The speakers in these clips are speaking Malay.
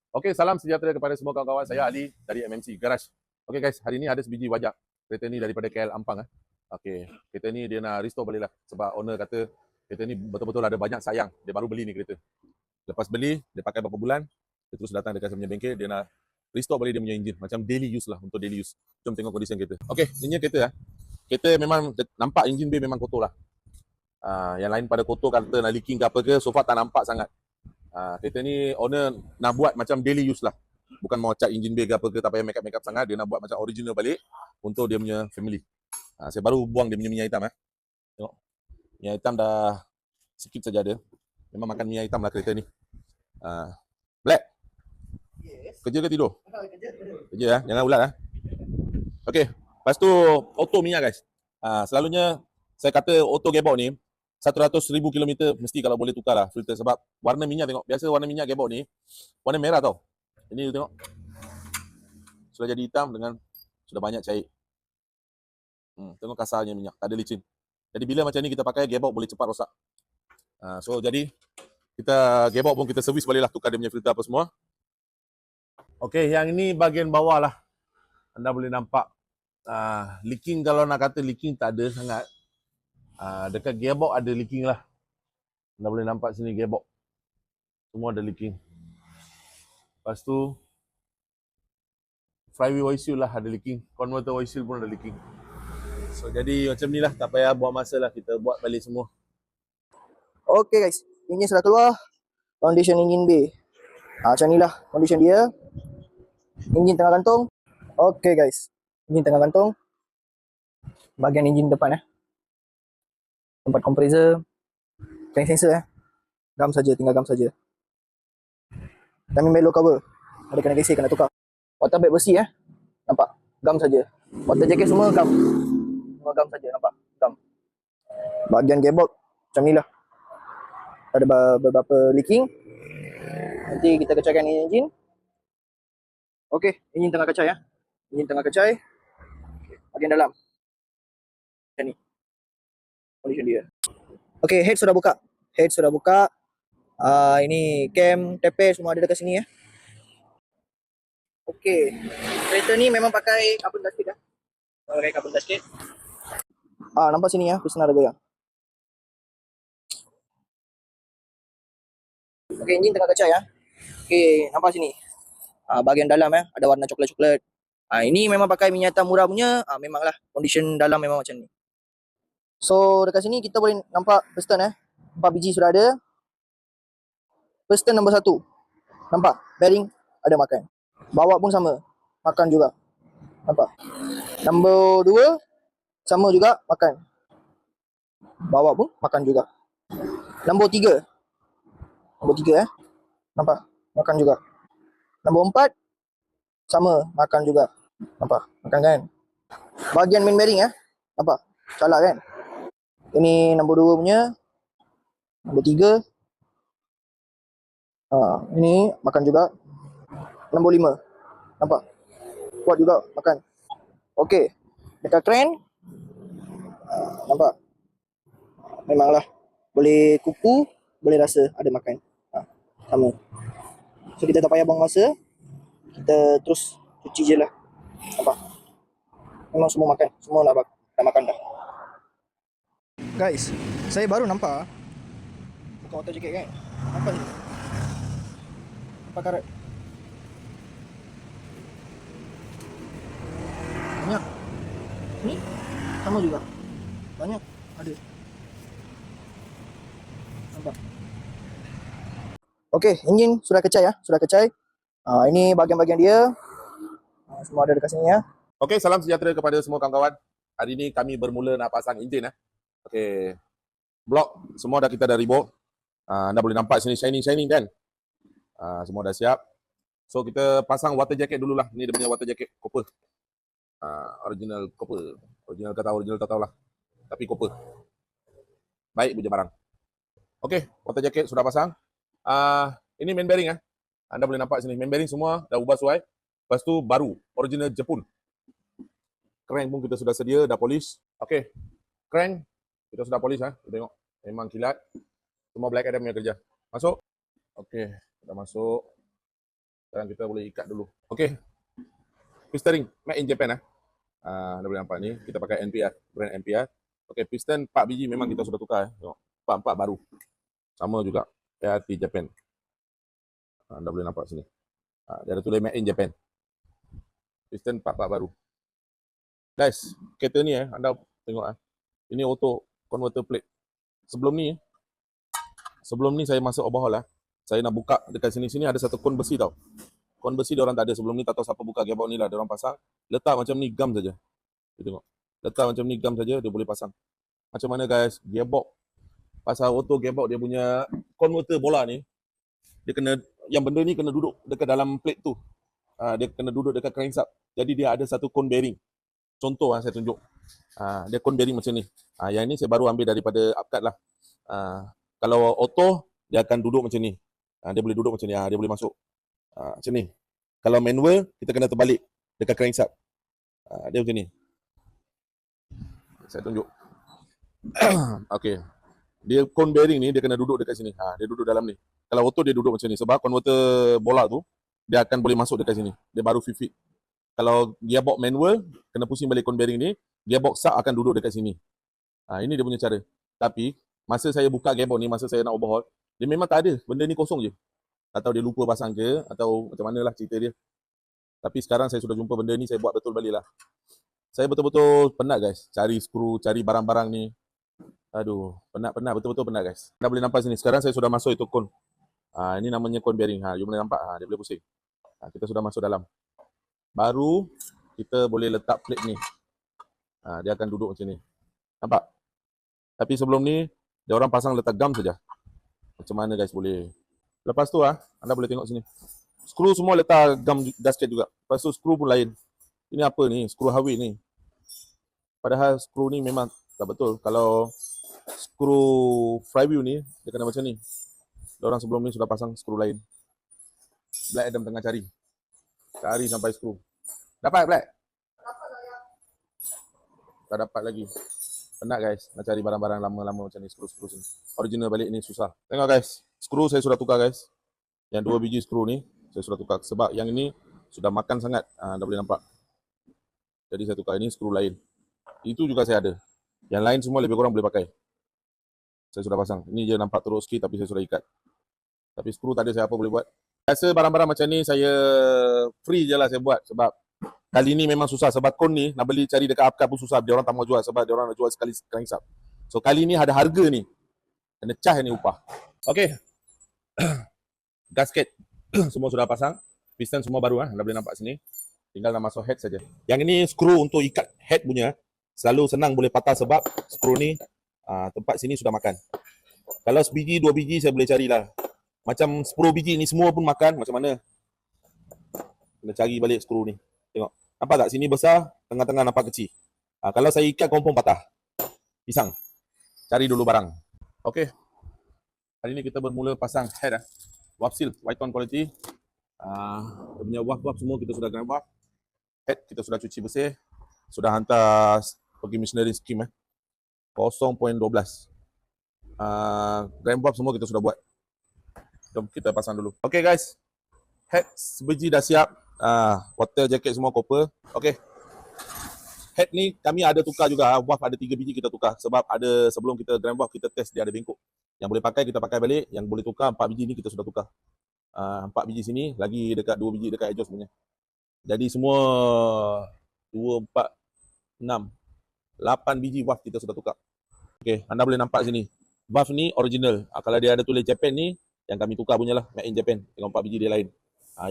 Okey, salam sejahtera kepada semua kawan-kawan. Saya Ali dari MMC Garage. Okey guys, hari ni ada sebiji wajak kereta ni daripada KL Ampang. Okey, kereta ni dia nak restore balik lah. Sebab owner kata kereta ni betul-betul ada banyak sayang. Dia baru beli ni kereta. Lepas beli, dia pakai berapa bulan, dia terus datang dekat saya punya bengkel, dia nak restore balik dia punya enjin. Macam daily use lah, untuk daily use. Jom tengok condition kereta. Okey, ini kereta. Kereta memang nampak enjin bay memang kotor lah. Yang lain pada kotor kata nak leaking ke apa ke, so far tak nampak sangat. Kereta ni owner nak buat macam daily use lah. Bukan mau cat engine bay ke apa ke, tak payah make up sangat. Dia nak buat macam original balik untuk dia punya family. Saya baru buang dia punya minyak hitam. Tengok. Minyak hitam dah sikit saja ada. Memang makan minyak hitam lah kereta ni. Black. Yes. Kerja ke tidur? Kerja jangan ulat Okey. Lepas tu auto minyak guys. Selalunya saya kata auto gearbox ni 100,000 km mesti kalau boleh tukar lah filter. Sebab warna minyak tengok. Biasa warna minyak gearbox ni warna merah tau. Ini tengok. Sudah jadi hitam dengan sudah banyak cair. Tengok kasarnya minyak. Tak ada licin. Jadi bila macam ni kita pakai gearbox boleh cepat rosak. So jadi kita gearbox pun kita servis balik lah. Tukar dia punya filter apa semua. Okey, yang ini bahagian bawah lah. Anda boleh nampak. Leaking kalau nak kata leaking tak ada sangat. Dekat gearbox ada leaking lah. Anda boleh nampak sini gearbox. Semua ada leaking. Lepas tu flywheel oil seal lah ada leaking. Converter oil seal pun ada leaking. So jadi macam ni lah. Tak payah buang masa lah. Kita buat balik semua. Okay guys. Enjin sudah keluar. Condition engine bay. Macam ni lah condition dia. Enjin tengah gantung. Okay guys. Enjin tengah gantung. Bahagian enjin depan tempat compressor, crank sensor gam saja, tinggal gam saja. Timing belt low cover ada kena gesek, kena tukar. Water bag bersih nampak, gam saja. Water jacket semua gam saja, nampak gam. Bahagian gearbox macam ni lah, ada beberapa leaking. Nanti kita kecaikan enjin. Okey, enjin tengah kecai enjin tengah kecai. Bahagian dalam macam ni condition dia. Okey, head sudah buka. Ini cam, taper semua ada dekat sini Okey. Kereta ni memang pakai carbon gasket Pakai carbon gasket. Nampak sini piston ada goyang. Okey, enjin tengah kecai Okey, nampak sini. Bahagian dalam ada warna coklat-coklat. Ini memang pakai minyak hitam murah punya. Memanglah condition dalam memang macam ni. So dekat sini kita boleh nampak piston 4 biji sudah ada. Piston nombor 1. Nampak? Bearing ada makan. Bawah pun sama. Makan juga. Nampak? Nombor 2 sama juga makan. Bawah pun makan juga. Nombor 3. Nampak? Makan juga. Nombor 4 sama makan juga. Nampak? Makan kan? Bahagian main bearing nampak? Calak kan? Ini nombor 2 punya. Nombor 3. Ini makan juga. Nombor 5. Nampak? Kuat juga makan. Okey. Dekat crank. Nampak? Memanglah. Boleh kuku. Boleh rasa ada makan. Sama. So kita tak payah buang masa. Kita terus cuci je lah. Nampak? Memang semua makan. Semua dah makan dah. Guys, saya baru nampak bukan water jacket kan. Nampak ni. Nampak karat. Banyak. Ni sama juga. Banyak ada. Nampak. Okey, enjin sudah kecai ini bahagian-bahagian dia. Semua ada dekat sini Okey, salam sejahtera kepada semua kawan-kawan. Hari ni kami bermula nak pasang enjin Okey. Blok semua kita dah remove. Anda boleh nampak sini shining kan? Semua dah siap. So kita pasang water jacket dululah. Ni dia punya water jacket copper. Original copper. Original kata original tak tahulah. Tapi copper. Baik punya barang. Okey, water jacket sudah pasang. Ini main bearing Anda boleh nampak sini. Main bearing semua dah ubah suai. Lepas tu baru original Jepun. Crank pun kita sudah sedia, dah polish. Okey. Crank kita sudah polish tengok. Memang kilat. Semua Black Adam punya kerja. Masuk. Okey, dah masuk. Kita Sekarang kita boleh ikat dulu. Okey. Piston ring made in Japan. Dah boleh nampak ni. Kita pakai NPR, brand NPR. Okey, piston 4 biji memang kita sudah tukar. Tengok. 4 baru. Sama juga. ART Japan. Dah boleh nampak sini. Dia ada tulis made in Japan. Piston 4 baru. Guys, kereta ni anda tengok ini auto converter plate. Sebelum ni saya masuk overhaul saya nak buka dekat sini ada satu kon besi tau. Kon besi dia orang tak ada sebelum ni, tak tahu siapa buka gearbox ni lah, dia orang pasang. Letak macam ni gam saja. Kita tengok. Letak macam ni gam saja dia boleh pasang. Macam mana guys? Gearbox pasal auto gearbox dia punya converter bola ni dia kena, yang benda ni kena duduk dekat dalam plate tu. Dia kena duduk dekat crankshaft. Jadi dia ada satu kon bearing. Contoh saya tunjuk. Dia kon bearing macam ni. Yang ni saya baru ambil daripada Upcut lah. Kalau auto dia akan duduk macam ni. Dia boleh duduk macam ni. Dia boleh masuk. Macam ni. Kalau manual kita kena terbalik dekat crankshaft. Dia macam ni. Saya tunjuk. Okey. Dia kon bearing ni dia kena duduk dekat sini. Dia duduk dalam ni. Kalau auto dia duduk macam ni sebab converter bola tu dia akan boleh masuk dekat sini. Dia baru fit. Kalau gearbox manual kena pusing balik kon bearing ni, gearbox sub akan duduk dekat sini. Ini dia punya cara. Tapi masa saya buka gearbox ni, masa saya nak overhaul, dia memang tak ada. Benda ni kosong je. Tak tahu dia lupa pasang ke atau macam manalah cerita dia. Tapi sekarang saya sudah jumpa benda ni, saya buat betul balik lah. Saya betul-betul penat guys. Cari skru, cari barang-barang ni. Aduh, penat, betul-betul penat guys. Anda boleh nampak sini. Sekarang saya sudah masuk itu kon. Ini namanya kon bearing. You boleh nampak. Dia boleh pusing. Kita sudah masuk dalam. Baru kita boleh letak plate ni. Dia akan duduk macam ni. Nampak? Tapi sebelum ni, dia orang pasang letak gam saja. Macam mana guys boleh. Lepas tu anda boleh tengok sini. Skru semua letak gam gasket juga. Lepas tu skru pun lain. Ini apa ni? Skru Harvey ni. Padahal skru ni memang tak betul. Kalau skru flywheel ni, dia kena macam ni. Diorang sebelum ni sudah pasang skru lain. Black Adam tengah cari. Cari sampai skru. Dapat Black? Tak dapat lagi. Penat guys. Nak cari barang-barang lama-lama macam ni. Skru-skru sini. Original balik ni susah. Tengok guys. Skru saya sudah tukar guys. Yang 2 biji skru ni saya sudah tukar. Sebab yang ini sudah makan sangat. Dah boleh nampak. Jadi saya tukar ini skru lain. Itu juga saya ada. Yang lain semua lebih kurang boleh pakai. Saya sudah pasang. Ini je nampak teruk sikit tapi saya sudah ikat. Tapi skru tak ada saya apa boleh buat. Rasa barang-barang macam ni saya free je lah saya buat. Sebab kali ni memang susah. Sebab kon ni nak beli cari dekat Upcut pun susah. Dia orang tak mau jual sebab dia orang nak jual sekali crankshaft. So kali ni ada harga ni. Kena cah ni upah. Okay. Gasket semua sudah pasang. Piston semua baru. Anda boleh nampak sini. Tinggal nak masuk head saja. Yang ini skru untuk ikat head punya. Selalu senang boleh patah sebab skru ni tempat sini sudah makan. Kalau sebiji, 2 biji saya boleh carilah. Macam 10 biji ni semua pun makan. Macam mana? Kena cari balik skru ni. Tengok. Nampak tak? Sini besar, tengah-tengah nampak kecil. Kalau saya ikat, confirm patah. Pisang. Cari dulu barang. Okey. Hari ni kita bermula pasang head. Warp seal, Wyton quality. Dia punya warp semua kita sudah kena warp. Head kita sudah cuci bersih. Sudah hantar pergi missionary scheme 0.12. Grand warp semua kita sudah buat. Jom kita pasang dulu. Okay guys. Head sebiji dah siap. Water jacket semua copper. Okay. Head ni kami ada tukar juga. Warp ada 3 biji kita tukar. Sebab ada sebelum kita grand warp kita test dia ada bengkok. Yang boleh pakai kita pakai balik. Yang boleh tukar 4 biji ni kita sudah tukar. 4 biji sini. Lagi dekat 2 biji dekat exhaust punya. Jadi semua 2, 4, 6, 8 biji valve kita sudah tukar. Okay, anda boleh nampak sini. Valve ni original. Kalau dia ada tulis Japan ni, yang kami tukar punya lah. Made in Japan. Tengok 4 biji dia lain.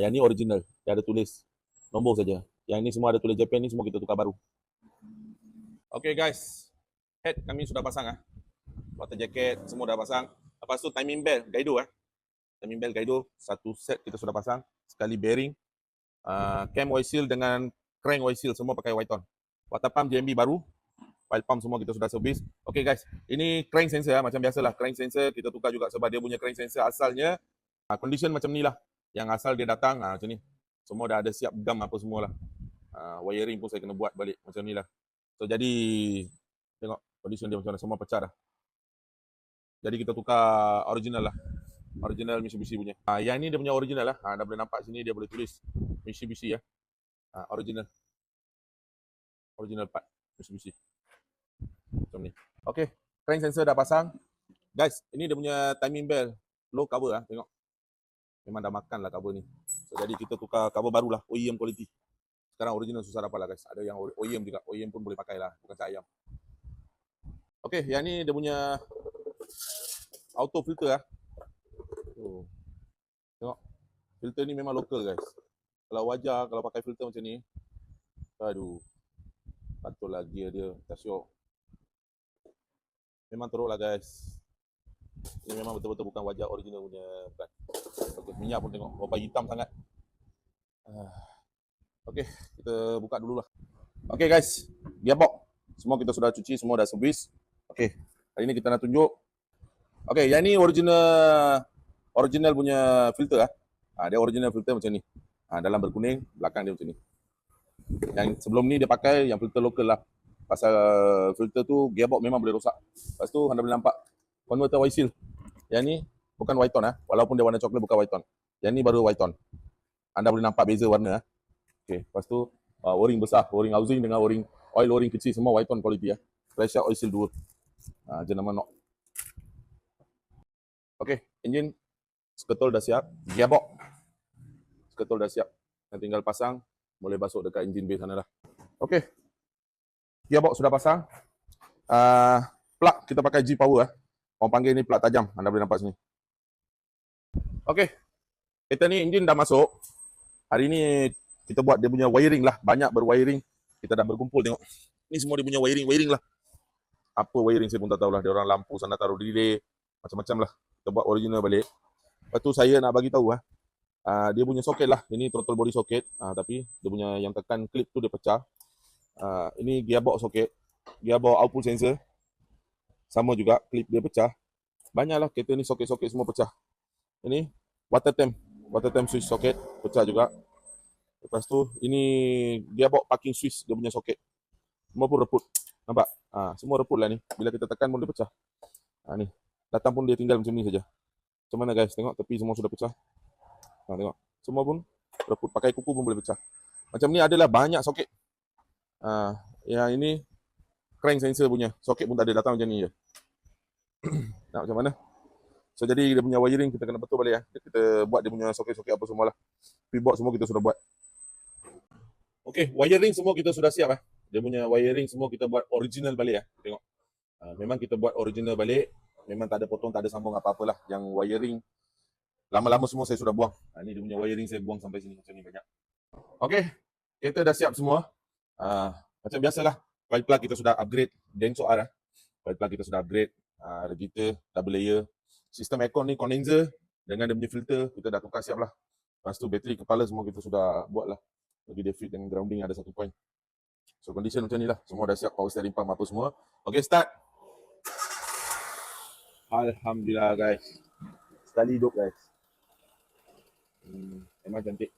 Yang ni original. Dia ada tulis nombor saja. Yang ni semua ada tulis Japan ni, semua kita tukar baru. Okay guys. Head kami sudah pasang. Water jacket semua dah pasang. Lepas tu timing belt Gaido. Timing belt Gaido. Satu set kita sudah pasang. Sekali bearing. Cam oil seal dengan crank oil seal semua pakai Wyton. Water pump JMB baru. Oil pump semua kita sudah servis. Okay guys, ini crank sensor macam biasalah. Crank sensor kita tukar juga sebab dia punya crank sensor asalnya condition macam ni lah. Yang asal dia datang macam ni. Semua dah ada siap gam apa semua lah. Wiring pun saya kena buat balik macam ni lah. So jadi tengok condition dia macam mana, semua pecah dah. Jadi kita tukar original lah. Original Mitsubishi punya. Yang ni dia punya original lah. Dah boleh nampak sini dia boleh tulis Mitsubishi ya. Original. Original part Mitsubishi. Macam ni. Okey, crank sensor dah pasang. Guys, ini dia punya timing bell. Low cover lah, tengok. Memang dah makan lah cover ni. So, jadi kita tukar cover baru lah, OEM quality. Sekarang original susah dapat lah guys. Ada yang OEM juga. OEM pun boleh pakai lah, bukan cat ayam. Okey, yang ni dia punya auto filter lah. Oh. Tengok. Filter ni memang local guys. Kalau wajar, kalau pakai filter macam ni, aduh, patut lah gear dia, tak syok. Memang teruk lah guys. Ini memang betul-betul bukan wajah original punya brand. Okay, minyak pun tengok, berapa hitam sangat. Okay, kita buka dulu lah. Okay guys, gearbox. Semua kita sudah cuci, semua dah servis. Okay, hari ni kita nak tunjuk. Okay, yang ni original punya filter lah. Dia original filter macam ni. Dalam berkuning, belakang dia macam ni. Yang sebelum ni dia pakai yang filter lokal lah. Pasal filter tu gearbox memang boleh rosak. Lepas tu anda boleh nampak converter oil seal. Yang ni bukan white tone walaupun dia warna coklat bukan white tone. Yang ni baru white tone. Anda boleh nampak beza warna Okey, lepas tu o-ring besar, o-ring housing dengan o-ring kecil semua white tone quality Pressure oil seal 2. Jenama knock. Okey, enjin sketul dah siap, gearbox sketul dah siap. Yang tinggal pasang, boleh masuk dekat enjin bay sana lah. Okey. Gearbox sudah pasang. Plug kita pakai G-Power Orang panggil ni plug tajam. Anda boleh nampak sini. Okey. Kereta ni enjin dah masuk. Hari ni kita buat dia punya wiring lah. Banyak berwiring. Kita dah berkumpul tengok. Ni semua dia punya wiring lah. Apa wiring saya pun tak tahulah. Dia orang lampu sana taruh delay. Macam-macam lah. Kita buat original balik. Lepas tu saya nak bagi tahu dia punya soket lah. Ini throttle body soket. Tapi dia punya yang tekan clip tu dia pecah. Ini gearbox soket. Gearbox output sensor. Sama juga, klip dia pecah. Banyaklah kereta ni soket-soket semua pecah. Ini water temp switch soket pecah juga. Lepas tu ini gearbox parking switch dia punya soket. Semua pun reput. Nampak? Semua reput lah ni. Bila kita tekan pun dia pecah. Ni. Datang pun dia tinggal macam ni saja. Macam mana guys? Tengok tepi semua sudah pecah. Tengok. Semua pun reput. Pakai kuku pun boleh pecah. Macam ni adalah banyak soket. Yang ini crank sensor punya. Soket pun tak ada, datang macam ni je. Nak macam mana? So jadi dia punya wiring kita kena betul balik Kita buat dia punya soket-soket apa semualah. P-board semua kita sudah buat. Okey, wiring semua kita sudah siap Dia punya wiring semua kita buat original balik Tengok. Memang kita buat original balik. Memang tak ada potong, tak ada sambung apa-apalah. Yang wiring lama-lama semua saya sudah buang. Ni dia punya wiring saya buang sampai sini macam ni banyak. Okey, kereta dah siap semua. Macam biasalah. Coil plug kita sudah upgrade. Denso R Coil plug kita sudah upgrade. Radiator, double layer. Sistem aircon ni condenser dengan dia punya filter kita dah tukar siap lah. Lepas tu bateri kepala semua kita sudah buat lah. Bagi dia fit dengan grounding ada satu point. So condition macam ni lah. Semua dah siap, power steering pump apa semua. Okay, start. Alhamdulillah guys. Sekali hidup guys. Memang cantik.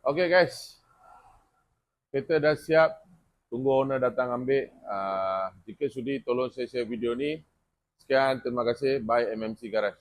Okay guys. Kereta dah siap. Tunggu owner datang ambil. Jika sudi tolong share video ni. Sekian, terima kasih. Bye MMC Garage.